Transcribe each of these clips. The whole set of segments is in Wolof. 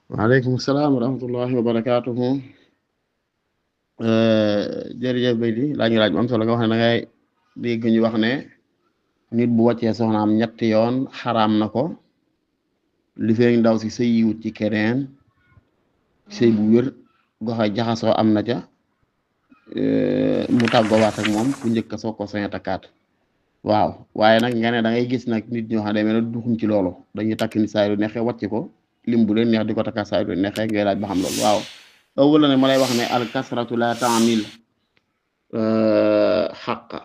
waaleykum salaam wa rahmatullahi wa barakaatuhu. Jërëjëf bay di laaj nga laaj bu am solo nga wax ne da ngay dégg ñu wax ne nit bu wàccee soxnaam ñetti yoon xaraam na ko li feeg ndaw si sëyiwut ci keneen sëy bu wér goxe jaxasoo am na ca mu tàggoowaat ak moom bu njëkk a soog ko sañ a takkaat. waaw waaye nag nga ne da ngay gis nag nit ñoo xam ne mel ne duxuñ ci loolu dañuy takk ni saa yu neexee wàcc ko lim bu leen neex di ko takkaat saa yu neexee ngay laaj ba xam loolu waaw. awwal la ne ma lay wax ne al kasratu la taamil xaqa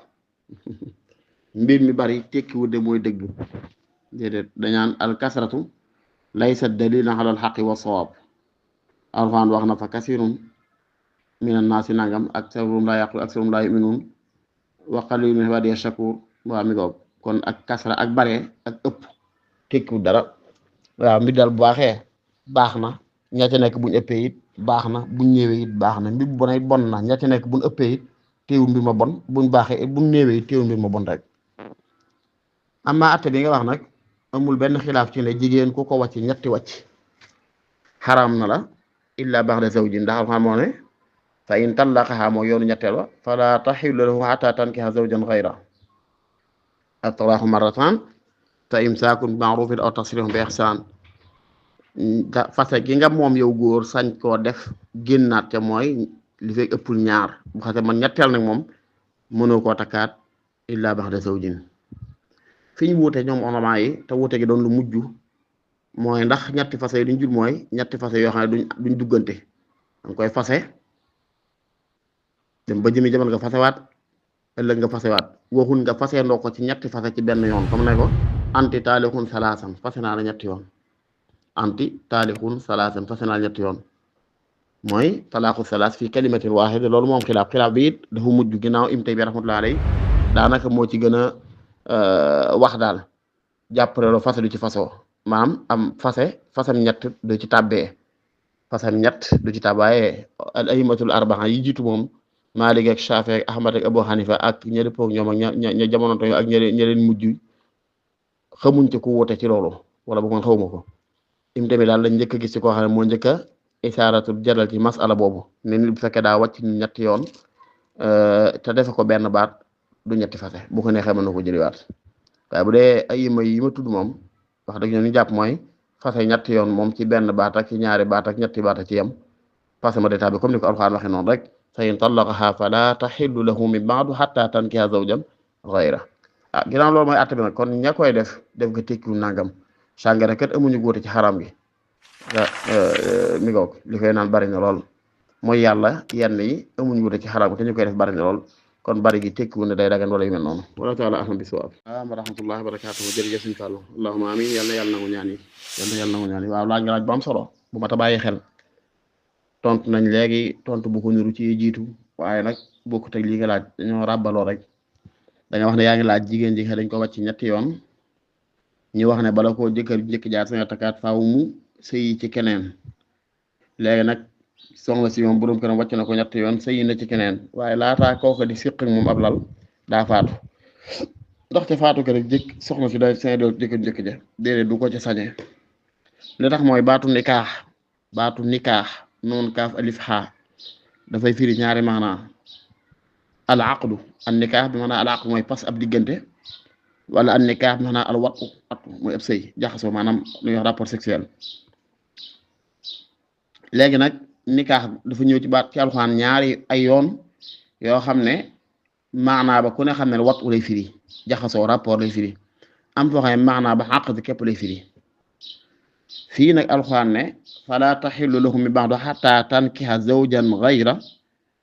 mbir mi bari tekkiwul de mooy dëgg déedéet dañaan al kasratu laysa dalilan ala al xaqi wa sawaab. alxuraan wax na fa kasirun minan naasi nangam aksaruhum laa yaqiluun aksaruhum laa yu'minuun wa qaliilun min ibaadiya shakuur waa mi ngoog kon ak kasra ak bare ak ëpp tekkiwul dara. waaw mbir daal bu baaxee baax na ña ca nekk buñ ëppee it baax na buñ ñëwee it baax na mbir bu bon it bon na ña ca nekk buñ ëppee it teewul mbir ma bon buñ baaxee it buñ ñëwee it teewul mbir ma bon rek. amma atte bi nga wax nag amul benn xilaaf ci ne jigéen ku ko wàcc ñetti wàcc xaraam na la illa ba'da zawjin ndax alxuraan moo ne fa in tallaqahaa moo yoonu ñetteel wa fala tahillu lahu hattaa tankiha zawjan ghayra at-talaaqa marratan fa imsaakun bi ma'ruufin aw tasriihun bi ihsaan. fase gi nga moom yow góor sañ koo def génnaat te mooy li fekk ëppul ñaar bu xase man ñetteel nag moom mënoo koo takkaat illa ba'da zawjin. fi ñu wuute ñoom ulama yi te wuute gi doon lu mujj mooy ndax ñetti fase yi duñ jur mooy ñetti fase yoo xam ne duñ duggante danga koy fase dem ba jëmi jamono nga fasewaat ëllëg nga fasewaat waxul nga fase ndoo ko ci ñetti fase ci benn yoon comme ne ko anti taalixun salaasan fase naa la ñetti yoon anti taalixun salaasan fase naa la ñetti yoon mooy talaaxu salaas fii kalimatin waahida loolu moom xilaaf bi it dafa mujj ginnaaw im tey bi rahmatullahi alayhi daanaka moo ci gën a wax daal jàppale loo fase du ci fasoo maam am fasam ñett du ci tàbbee fasam ñett du ci tàbbaaye al aymatul arbaa yi jiitu moom Maalik ak Shaafi ak Ahmad ak Abu Hanifa ak ñëri poog ñoom ak ña jamono to ak ñeneen mujj xamuñ ci ku wute ci loolu wala bu man xawma ko im tamit daal lañ njëkk a gis ci koo xam ne moo njëkk a isaaratul jadal ci masala boobu ne nit bu fekkee daa wàcc ñetti yoon te defe ko benn baat du ñetti fase bu ko neexee mën na ko jëliwaat waaye bu dee ay yi ma tudd moom wax dëgg ñu jàpp mooy fase ñetti yoon moom ci benn baat ak ci ñaari baat ak ñetti baat ak ci yem fase ma d'état bi comme ni ko Alxuraan waxe noonu rek fa in tallaqahaa falaa taxillu lahu min ba'du hattaa tankiha zawjan ghayra. Ginnaaw loolu mooy àtte bi nag kon ña koy def nga tekkiwul nangam sàngara kat amuñu góote ci xaram gi mi ngoog li koy naan bari na lool mooy yàlla yenn yi amuñu góote ci xaram gi te ñu koy def bari na lool kon bari gi tekkiwul ne day dagan wala yu mel noonu wala taala ahlam bi sawaab. wa rahmatullahi wa barakaatuhu jërëjëf suñu Fallu allahumma amin yàlla nangu ñaan yi waaw laaj nga laaj bu am solo bu ma ta bàyyi xel tontu nañ léegi tontu bu ko niru ci jiitu waaye nag bokkut ak lii nga laaj dañoo ràbbaloo rek dañoo wax ne yaa ngi laaj jigéen ji dañ ko wàcc ñetti yoon ñu wax ne bala koo jëkkër njëkk jaar sañ a takkaat faaw mu sëyi ci keneen léegi nag soxna si moom borom këram wàcc na ko ñetti yoon sëyi na ci keneen waaye laataa kooku di siq ak moom ab lal daa faatu ndax ca faatu ko rek soxna si day sañ doo jëkkër njëkk ja déedéet du ko ca sañe li tax mooy baatu nikaax noonu kaaf alif xaa dafay firi ñaari maanaa al aqdu an nikaax bi maanaa al aqdu mooy pas ab diggante wala an nikaax bi maanaa al watu mooy ab sëy jaxasoo maanaam lu ñuy wax rapport sexuel. léegi nag nikaax dafa ñëw ci baat ci alxuraan ñaari ay yoon yoo xam ne maanaa ba ku ne xam ne watu lay firi jaxasoo rapport lay firi am foo xam ne maanaa ba aqd képp lay firi fii nag alxuraan ne fala taxillu lahu min ba'du hatta tankiha zawjan ghayra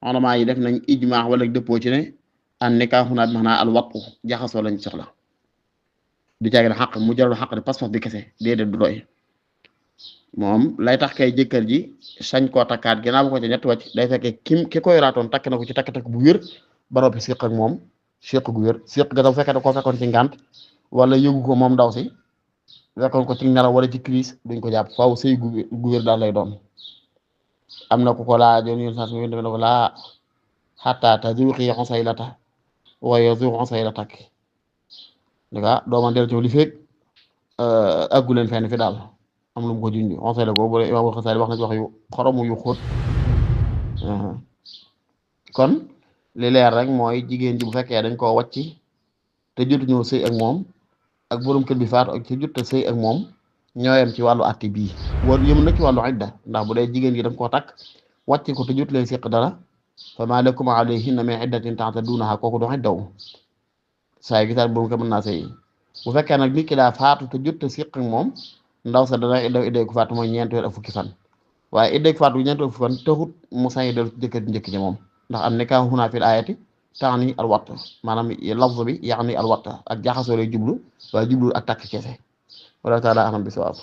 ulama yi def nañ ijmaa wala dëppoo ci ne an nikaahu naa bi maanaa al watu jaxasoo lañ soxla du caagi ne xaq mu jaral xaq de pas-pas bi kese déedéet du doy moom lay tax kay jëkkër ji sañ koo takkaat ginnaaw bu ko ci ñetti wàcc day fekkee ki koy raatoon takk na ko ci takk-takk bu wér ba noppi siq ak moom siq gu wér siq ga tam fekkee da koo fekkoon ci ngànt wala yëgu ko moom ndaw si fekkoon ko ci nelaw wala ci crise duñ ko jàpp faaw sëy gu wér daal lay doon. am na ku ko laajoon yoon sax mi ko laa xataa tazuuqi usaylata wa yazuuqu usaylatak danga dooma del ci li fekk aggu leen fenn fi daal am lu mu ko junj on la ko bu dee Imaam Xasaali wax na ci wax yu xoromu yu xóot kon li leer rek mooy jigéen ji bu fekkee dañ koo wàcc te jotuñoo sëy ak moom ak borom kër bi faatu ak ci jot a sëy ak moom ñooyam ci wàllu àtte bii war yëmu nag ci wàllu idda ndax bu dee jigéen gi da nga koo takk wàcc ko te jot leen séq dara fa maa lakum alayhinna min iddatin ta'tadduunahaa kooku du iddaw saa yi gisaat borom kër mën naa sëy bu fekkee nag nit ki daa faatu te jot a séq ak moom ndaw sa dana iddaw idday ku faatu mooy ñeenti weer ak fukki fan waaye idday ku faatu ñeenti weer ak fukki fan taxut mu sañ dellu ci jëkkër njëkk ji moom ndax am nikaahu hunaa fil aayati taani al watt maanaam lafz bi yaani al watt ak jaxasoo lay jublu waaye jublu ak takk kese wala taala alam bi sawaab